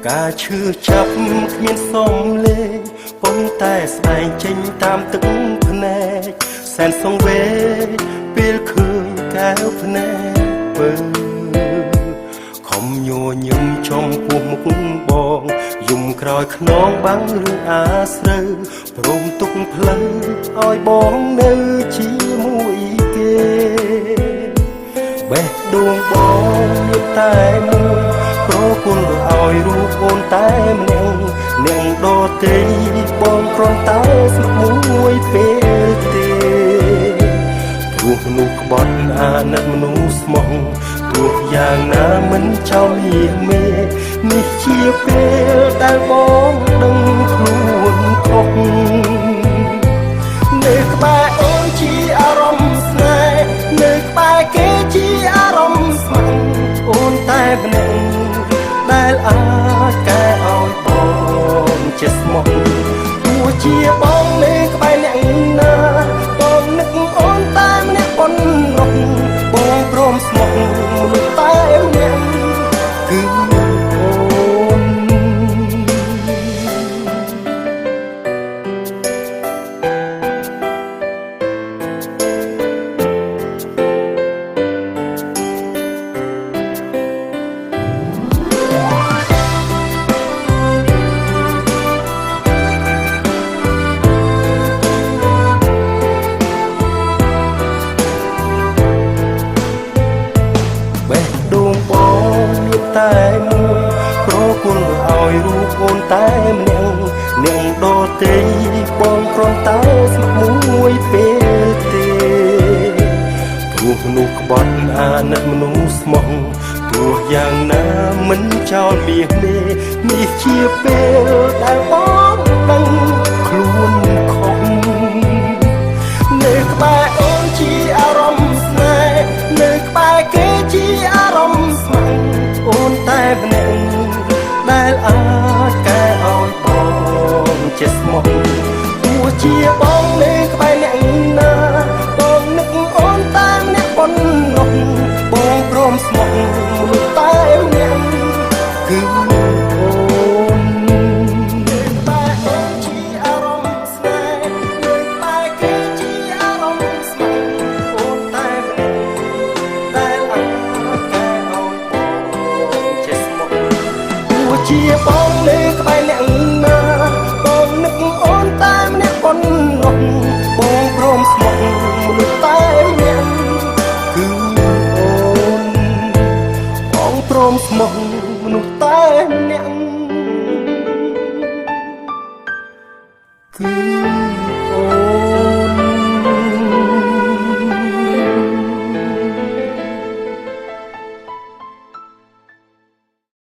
ការឈឺចាប់គ្មានសំលេងប៉ុន្តែស្ដែងចេញតាមទឹកភ្នែកសែនសង្វេគពេលឃើញកែវភ្នែកពើខំញញឹមចំពោះមុខបងយំក្រោយខ្នងបាំងរឿងអាស្រូវព្រមទុកផ្លូវឲ្យបងនៅជាមួយគេបេះដូងបងមានតែមួយប្រគល់ឲ្យរូបអូនតែម្នាក់អ្នកដទៃបងគ្រាន់តែស្មមួយពេលទេព្រោះមនុស្សក្បត់អាណិតមនុស្សស្មោះទោះយ៉ាងណាមិនចោលមាសមេនេះជាពេលដែលបងដឹងខ្លួនខុសនៅក្បែរអូនជាអារម្មណ៍ស្នេហ៍នៅក្បែរគេជាអារម្មណ៍ស្មោះអូនតែម្នាក់ដែលអាចកែឲ្យបងជាស្មោះទោះជាបងនៅក្បែរអ្នកណាបងនឹកអូនតែម្នាក់ប៉ុណ្ណោះបងព្រមស្មោះមនុស្សតែម្នាក់គឺអូនតែមួយប្រគល់ឲ្យរូបអូនតែម្នាក់អ្នកដទៃបងគ្រាន់តែស្មួយពេលទេព្រោះមនុស្សក្បត់អាណិតមនុស្សស្មោះទោះយ៉ាងណាមិនចោលមាសមេនេះជាពេលដែលបងដឹងខ្លួនខុសនៅក្បែរអូនជាអារម្មណ៍ស្នេហ៍នៅក្បែរគេជាអារម្មណ៍ស្មោះអូនតែម្នាក់ដែលអាចកែឲ្យបងជាស្មោះទោះជាបងនៅក្បែរអ្នកណាបងនឹកអូនតែម្នាក់ប៉ុណ្ណោះបងព្រមស្មោះមនុស្សតែម្នាក់គឺអូននៅក្បែរអូនជាអារម្មណ៍ស្នេហ៍នៅក្បែរគេជាអារម្មណ៍ស្មោះអូនតែម្នាក់ដែលអាចកែឲ្យជាបងនៅក្បែរអ្នកណាបងនឹកអូនតែម្នាក់ប៉ុណ្ណោះបងព្រមស្មោះមនុស្សតែម្នាក់គឺអូនបងព្រមស្មោះមនុស្សតែម្នាក់គឺ